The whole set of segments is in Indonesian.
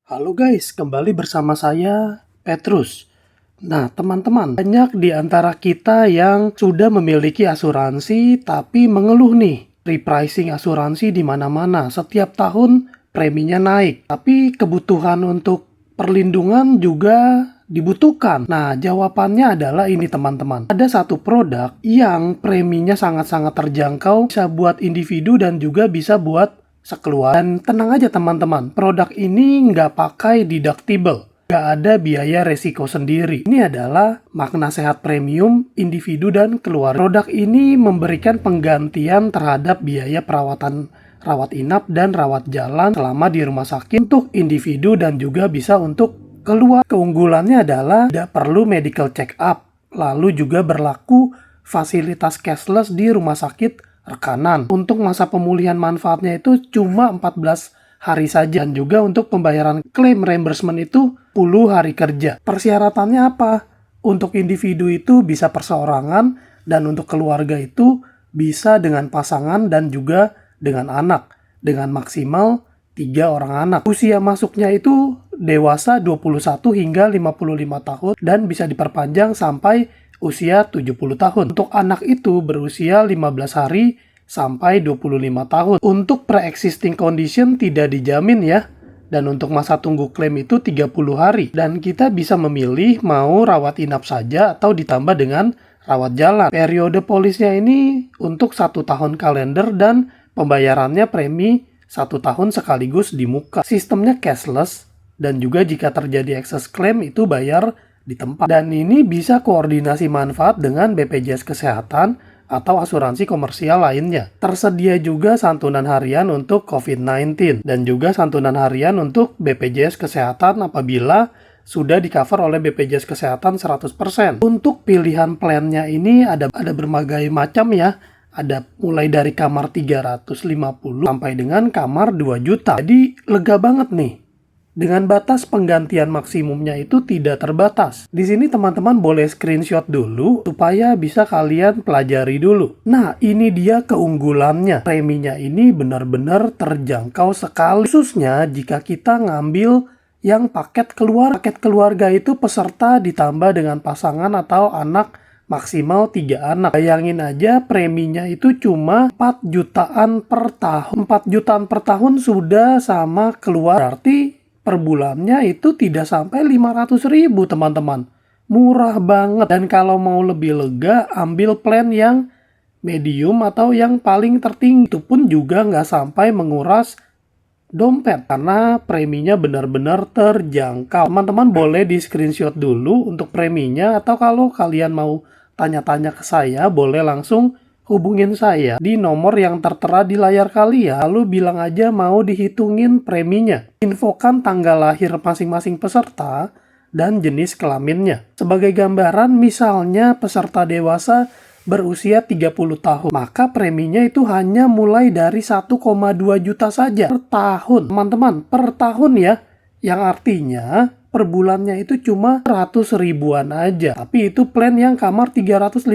Halo guys, kembali bersama saya Petrus. Nah, teman-teman, banyak di antara kita yang sudah memiliki asuransi tapi mengeluh nih, repricing asuransi di mana-mana. Setiap tahun preminya naik, tapi kebutuhan untuk perlindungan juga dibutuhkan. Nah, jawabannya adalah ini teman-teman. Ada satu produk yang preminya sangat-sangat terjangkau, bisa buat individu dan juga bisa buat sekeluarga. Dan tenang aja teman-teman, produk ini nggak pakai deductible. Nggak ada biaya resiko sendiri. Ini adalah makna sehat premium, individu dan keluarga. Produk ini memberikan penggantian terhadap biaya perawatan rawat inap dan rawat jalan selama di rumah sakit untuk individu dan juga bisa untuk keluar. Keunggulannya adalah tidak perlu medical check up. Lalu juga berlaku fasilitas cashless di rumah sakit rekanan. Untuk masa pemulihan manfaatnya itu cuma 14 hari saja. Dan juga untuk pembayaran klaim reimbursement itu 10 hari kerja. Persyaratannya apa? Untuk individu itu bisa perseorangan dan untuk keluarga itu bisa dengan pasangan dan juga dengan anak. Dengan maksimal 3 orang anak. Usia masuknya itu dewasa 21 hingga 55 tahun dan bisa diperpanjang sampai usia 70 tahun. Untuk anak itu berusia 15 hari sampai 25 tahun. Untuk pre-existing condition tidak dijamin ya. Dan untuk masa tunggu klaim itu 30 hari. Dan kita bisa memilih mau rawat inap saja atau ditambah dengan rawat jalan. Periode polisnya ini untuk 1 tahun kalender dan pembayarannya premi 1 tahun sekaligus di muka. Sistemnya cashless dan juga jika terjadi excess claim itu bayar di tempat. Dan ini bisa koordinasi manfaat dengan BPJS Kesehatan atau asuransi komersial lainnya. Tersedia juga santunan harian untuk COVID-19 dan juga santunan harian untuk BPJS Kesehatan apabila sudah di-cover oleh BPJS Kesehatan 100%. Untuk pilihan plannya ini ada berbagai macam ya. Ada mulai dari kamar 350 sampai dengan kamar 2 juta. Jadi lega banget nih. Dengan batas penggantian maksimumnya itu tidak terbatas. Di sini teman-teman boleh screenshot dulu supaya bisa kalian pelajari dulu. Nah, ini dia keunggulannya. Preminya ini benar-benar terjangkau sekali. Khususnya jika kita ngambil yang paket keluarga. Paket keluarga itu peserta ditambah dengan pasangan atau anak maksimal 3 anak. Bayangin aja preminya itu cuma 4 jutaan per tahun. 4 jutaan per tahun sudah sama keluar. Berarti per bulannya itu tidak sampai 500.000 teman-teman. Murah banget. Dan kalau mau lebih lega, ambil plan yang medium atau yang paling tertinggi. Itu pun juga nggak sampai menguras dompet. Karena preminya benar-benar terjangkau. Teman-teman boleh di screenshot dulu untuk preminya. Atau kalau kalian mau tanya-tanya ke saya, boleh langsung hubungin saya di nomor yang tertera di layar kalian, lalu bilang aja mau dihitungin preminya. Infokan tanggal lahir masing-masing peserta dan jenis kelaminnya. Sebagai gambaran, misalnya peserta dewasa berusia 30 tahun, maka preminya itu hanya mulai dari 1,2 juta saja per tahun. Teman-teman, per tahun ya, yang artinya per bulannya itu cuma 100 ribuan aja. Tapi itu plan yang kamar 350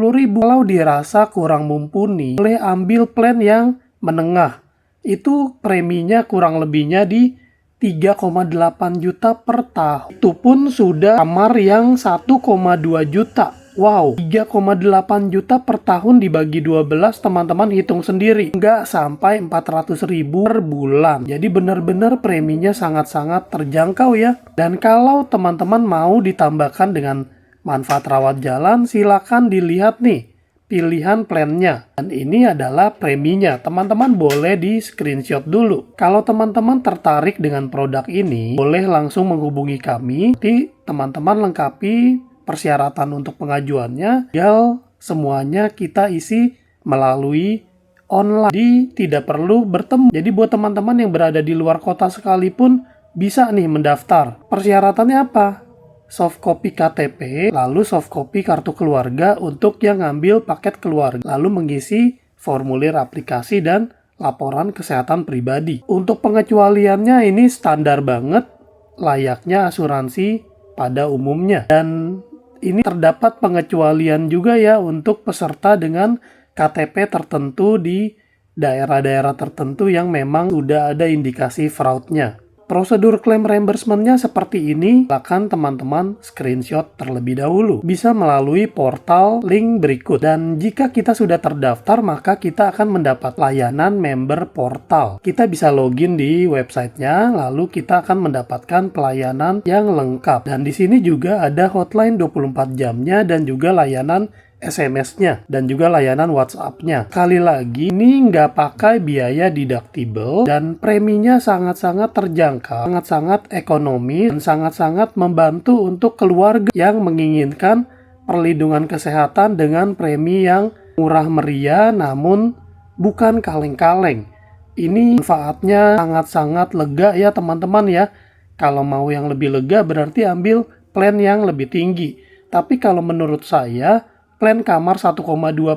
ribu. Kalau dirasa kurang mumpuni, boleh ambil plan yang menengah. Itu preminya kurang lebihnya di 3,8 juta per tahun. Itu pun sudah kamar yang 1,2 juta. Wow, 3,8 juta per tahun dibagi 12, teman-teman hitung sendiri. Nggak sampai 400 ribu per bulan. Jadi benar-benar preminya sangat-sangat terjangkau ya. Dan kalau teman-teman mau ditambahkan dengan manfaat rawat jalan, silakan dilihat nih pilihan plannya. Dan ini adalah preminya. Teman-teman boleh di screenshot dulu. Kalau teman-teman tertarik dengan produk ini, boleh langsung menghubungi kami. Nanti teman-teman lengkapi persyaratan untuk pengajuannya, tinggal semuanya kita isi melalui online. Jadi tidak perlu bertemu. Jadi buat teman-teman yang berada di luar kota sekalipun bisa nih mendaftar. Persyaratannya apa? Soft copy KTP, lalu soft copy kartu keluarga untuk yang ngambil paket keluarga, lalu mengisi formulir aplikasi dan laporan kesehatan pribadi. Untuk pengecualiannya ini standar banget, layaknya asuransi pada umumnya. Dan ini terdapat pengecualian juga ya untuk peserta dengan KTP tertentu di daerah-daerah tertentu yang memang sudah ada indikasi fraudnya. Prosedur klaim reimbursement-nya seperti ini, silakan teman-teman screenshot terlebih dahulu. Bisa melalui portal link berikut. Dan jika kita sudah terdaftar, maka kita akan mendapat layanan member portal. Kita bisa login di websitenya, lalu kita akan mendapatkan pelayanan yang lengkap. Dan di sini juga ada hotline 24 jamnya dan juga layanan SMS-nya dan juga layanan WhatsApp-nya. Sekali lagi, ini nggak pakai biaya deductible dan preminya sangat-sangat terjangkau, sangat-sangat ekonomis, dan sangat-sangat membantu untuk keluarga yang menginginkan perlindungan kesehatan dengan premi yang murah meriah namun bukan kaleng-kaleng. Ini manfaatnya sangat-sangat lega ya teman-teman ya. Kalau mau yang lebih lega berarti ambil plan yang lebih tinggi. Tapi kalau menurut saya, plan kamar 1,2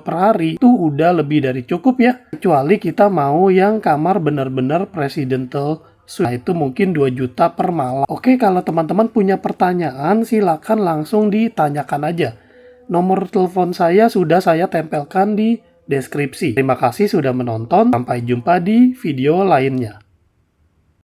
per hari itu udah lebih dari cukup ya. Kecuali kita mau yang kamar benar-benar presidential suite. Nah, itu mungkin 2 juta per malam. Oke, kalau teman-teman punya pertanyaan silakan langsung ditanyakan aja. Nomor telepon saya sudah saya tempelkan di deskripsi. Terima kasih sudah menonton. Sampai jumpa di video lainnya.